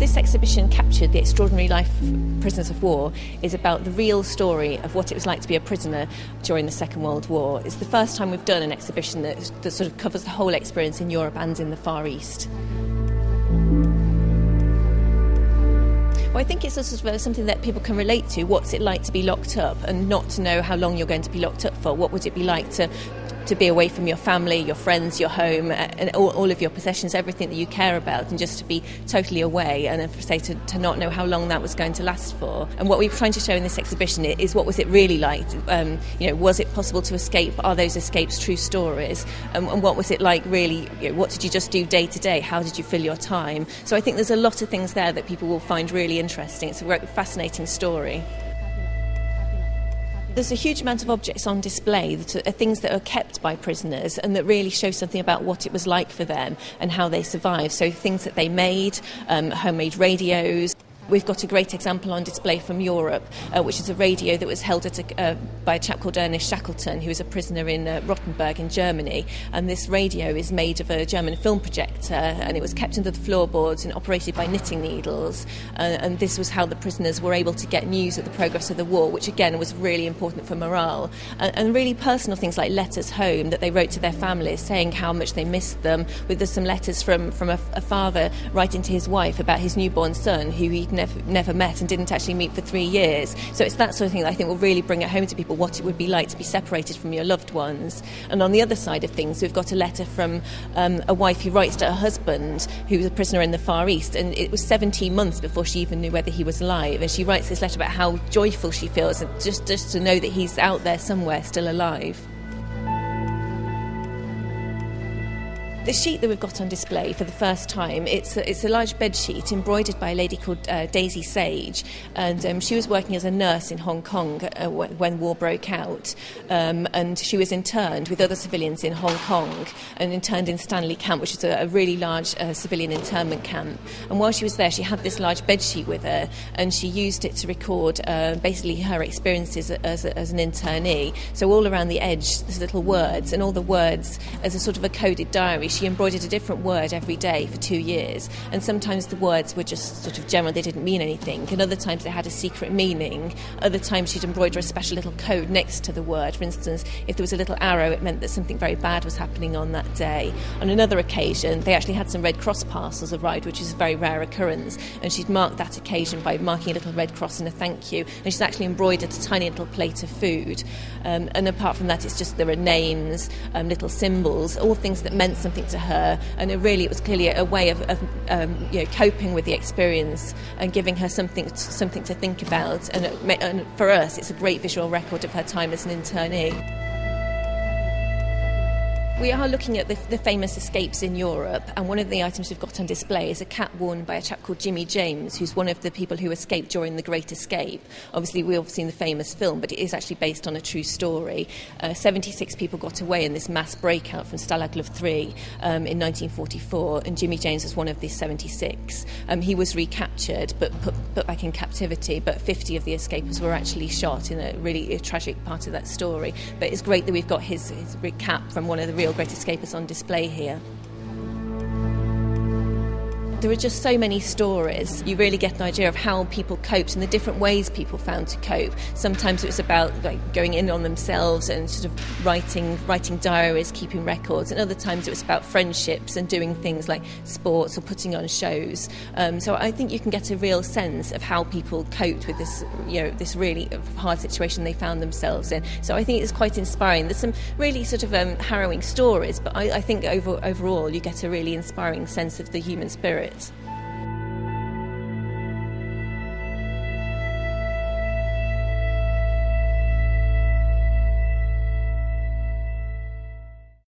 this exhibition, Captured, The Extraordinary Life of Prisoners of War, is about the real story of what it was like to be a prisoner during the Second World War. It's the first time we've done an exhibition that sort of covers the whole experience in Europe and in the Far East. Well, I think it's sort of something that people can relate to. What's it like to be locked up and not to know how long you're going to be locked up for? What would it be like to be away from your family, your friends, your home, and all of your possessions, everything that you care about, and just to be totally away, and say to not know how long that was going to last for. And what we're trying to show in this exhibition is what was it really like? Was it possible to escape? Are those escapes true stories? And what was it like really? What did you just do day to day? How did you fill your time? So I think there's a lot of things there that people will find really interesting. It's a fascinating story. There's a huge amount of objects on display that are things that are kept by prisoners and that really show something about what it was like for them and how they survived. So things that they made, homemade radios. We've got a great example on display from Europe, which is a radio that was held by a chap called Ernest Shackleton, who was a prisoner in Rottenburg in Germany. And this radio is made of a German film projector, and it was kept under the floorboards and operated by knitting needles. And this was how the prisoners were able to get news of the progress of the war, which again was really important for morale. And really personal things like letters home that they wrote to their families, saying how much they missed them. There's some letters from a father writing to his wife about his newborn son, who he'd never met and didn't actually meet for 3 years. So it's that sort of thing that I think will really bring it home to people, what it would be like to be separated from your loved ones. And on the other side of things, we've got a letter from a wife who writes to her husband, who was a prisoner in the Far East, and it was 17 months before she even knew whether he was alive. And she writes this letter about how joyful she feels just to know that he's out there somewhere still alive. The sheet that we've got on display for the first time, it's a large bed sheet embroidered by a lady called Daisy Sage, and she was working as a nurse in Hong Kong when war broke out, and she was interned with other civilians in Hong Kong and interned in Stanley Camp, which is a really large civilian internment camp. And while she was there, she had this large bed sheet with her, and she used it to record basically her experiences as an internee. So all around the edge, there's little words, and all the words as a sort of a coded diary. She embroidered a different word every day for 2 years, and sometimes the words were just sort of general, they didn't mean anything, and other times they had a secret meaning. Other times she'd embroider a special little code next to the word. For instance, if there was a little arrow, it meant that something very bad was happening on that day. On another occasion, they actually had some Red Cross parcels arrived, which is a very rare occurrence, and she'd marked that occasion by marking a little Red Cross and a thank you, and she's actually embroidered a tiny little plate of food. And apart from that, it's just there are names, little symbols, all things that meant something to her, and it was clearly a way of coping with the experience and giving her something to think about. And for us, it's a great visual record of her time as an internee. We are looking at the famous escapes in Europe, and one of the items we've got on display is a cap worn by a chap called Jimmy James, who's one of the people who escaped during the Great Escape. Obviously, we've all seen the famous film, but it is actually based on a true story. 76 people got away in this mass breakout from Stalag Luft 3 in 1944, and Jimmy James was one of these 76. He was recaptured, but put back in captivity, but 50 of the escapers were actually shot in a really tragic part of that story. But it's great that we've got his cap from one of the real Great Escapers on display here. There are just so many stories. You really get an idea of how people coped and the different ways people found to cope. Sometimes it was about going in on themselves and sort of writing diaries, keeping records, and other times it was about friendships and doing things like sports or putting on shows. So I think you can get a real sense of how people coped with this, this really hard situation they found themselves in. So I think it's quite inspiring. There's some really sort of harrowing stories, but I think overall you get a really inspiring sense of the human spirit.